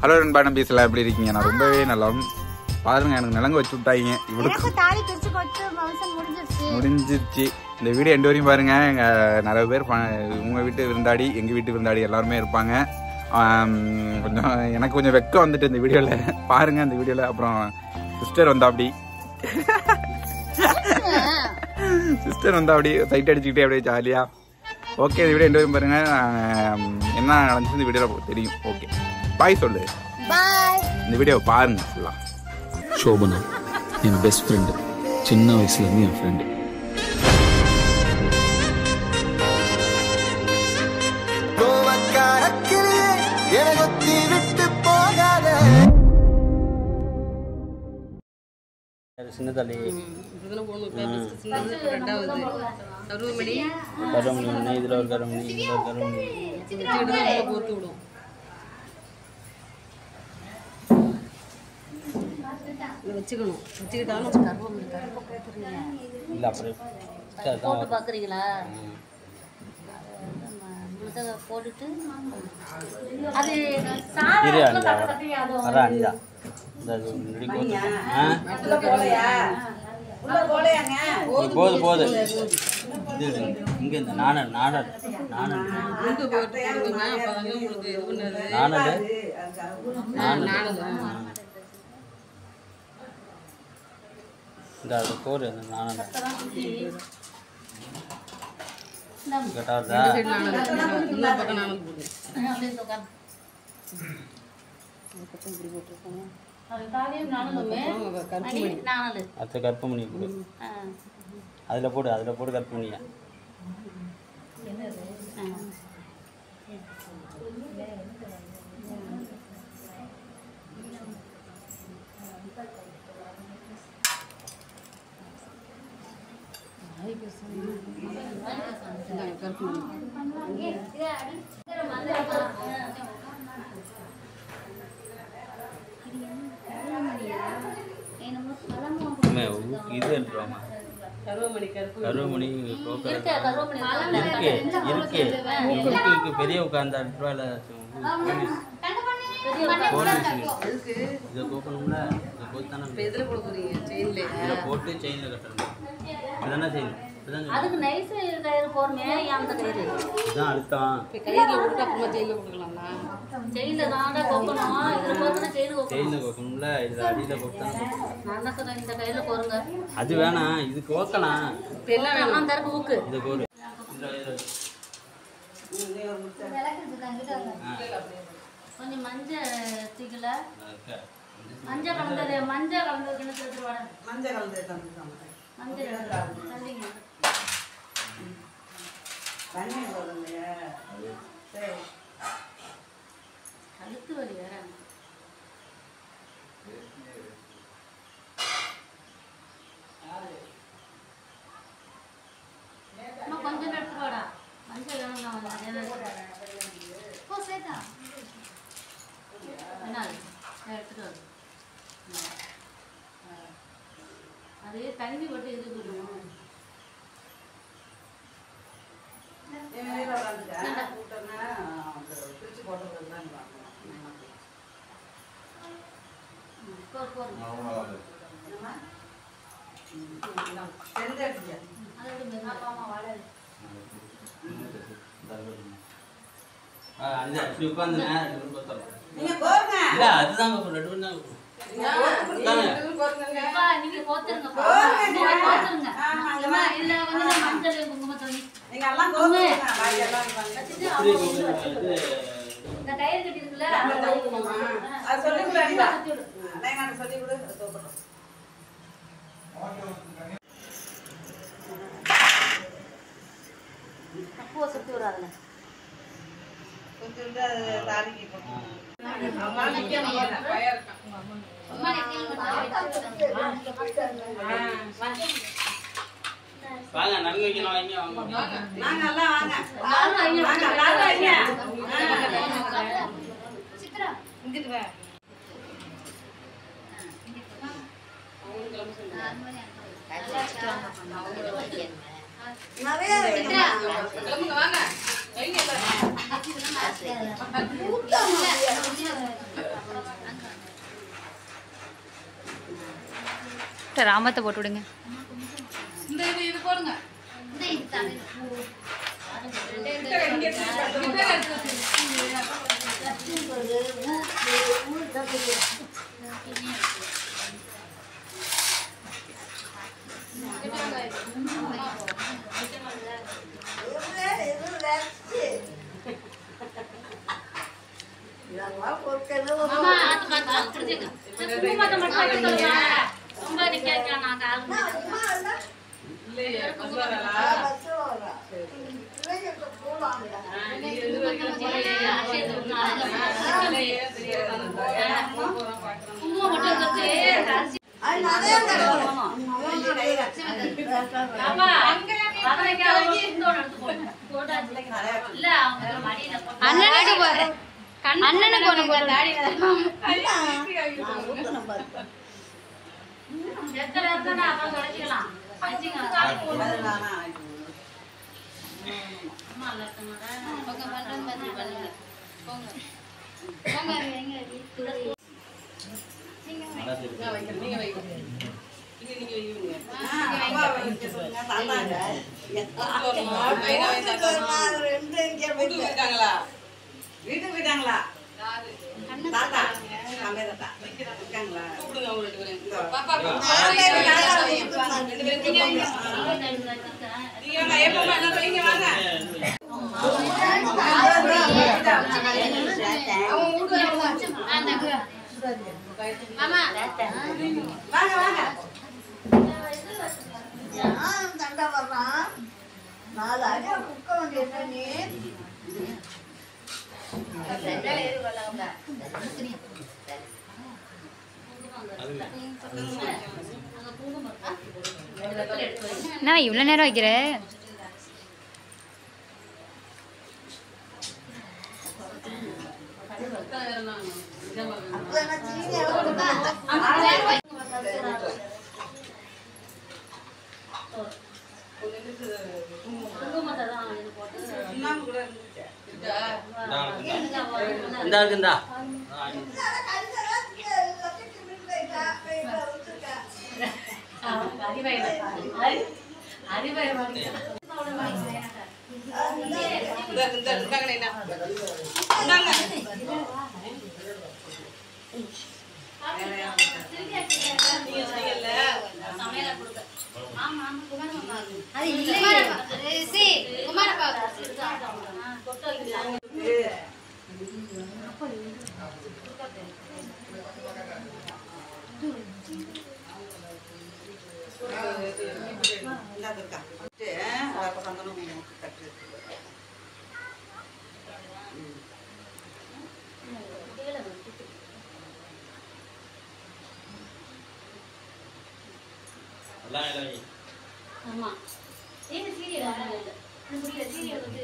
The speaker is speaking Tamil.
ஹலோ நண்பா நம்பீஸ்லாம் எப்படி இருக்கீங்க? நான் ரொம்பவே நல்லா பாருங்க. எனக்கு நிலங்க வச்சு விட்டாங்க. இவனுக்கு முடிஞ்சிருச்சு. இந்த வீடியோ எண்டு வரையும் பாருங்க. நிறைய பேர் உங்க வீட்டு விருந்தாடி எங்க வீட்டு விருந்தாடி எல்லாருமே இருப்பாங்க. கொஞ்சம் எனக்கு கொஞ்சம் வெக்கம் வந்துட்டு இந்த வீடியோல பாருங்க. இந்த வீடியோல அப்புறம் சிஸ்டர் வந்தா அப்படி சைட் அடிச்சுக்கிட்டே அப்படியே ஜாலியா. ஓகே, இந்த வீடியோ எண்டு வரையும் பாருங்க. என்ன நடந்துச்சு இந்த வீடியோல தெரியும். ஓகே, பாய் சொல்லு. பாய். இந்த வீடியோ பாருங்க ஃபுல்லா. சோபனா என் பெஸ்ட் ஃப்ரெண்டு, சின்ன வயசுல இருந்து என் ஃப்ரெண்டு. சின்ன தள்ளி கருவமணி ஒன்று, இதில் ஒரு கருவமணி, இதில் ஒரு கருவமணி கோர்த்து விடும். வச்சுக்கணும், வச்சுக்கிட்டாலும் இல்லை அப்புறம் போட்டு பார்க்குறீங்களா? போட்டுட்டு அது வரா அனிதா போது இங்க இந்த நானல் இந்த அது போரு அந்த நானல் கட்டாதா கற்பமணி கொடு. அதில் போடு கற்பமணியா. இது என்றோமா கருவமணி இருக்கு பெரிய உட்கார்ந்தா ரூபாயில இதை கோக்கணும்ல. இதை போட்டு செயின்ல கட்டணும். இதுதானே செயின், இதுதான் அழுத்தம். செயின்ல கோக்கணும்ல, இதுல அடியில கோக்கலாம். அது வேணாம், இது கோக்கலாம். இது கோரு கொஞ்சம் மஞ்சள் தீக்கல, மஞ்சள் கலந்தது, மஞ்சள் கலந்து கழுத்து வலி வேற. கொஞ்சம் எடுத்துட்டு வாடா, மஞ்சள் சேர்த்தா என்ன எடுத்துட்டு வரும். அது தண்ணி போட்டு இது கொடுக்கணும். அதுதான் நீங்க போத்துருங்க, இல்ல வந்து மஞ்சள் குங்குமத்தோணி இந்த கயிறு கட்டி இருக்குல்ல, தப்பு சுத்தி வராதுல. வாங்க நன்மைக்கணும் வாங்க சித்ரா இங்கிட்டு வா. வாங்க லாஸ்ட்டில் ராமத்தை போட்டு விடுங்க. இந்த இது போடுங்க. இந்த இது தாங்க. அண்ணனுக்கு ஒண்ணு போட்டு வீட்டுக்கு போயிட்டாங்களா? தாத்தா இருக்காங்களா? தண்டா வர்றான் 4 அடி குக்க வேண்டிய நீ நான் இவ்வளோ நேரம் வைக்கிறேன். இந்தா ஆமா ஏன் சீரியல் சீரியல் வந்து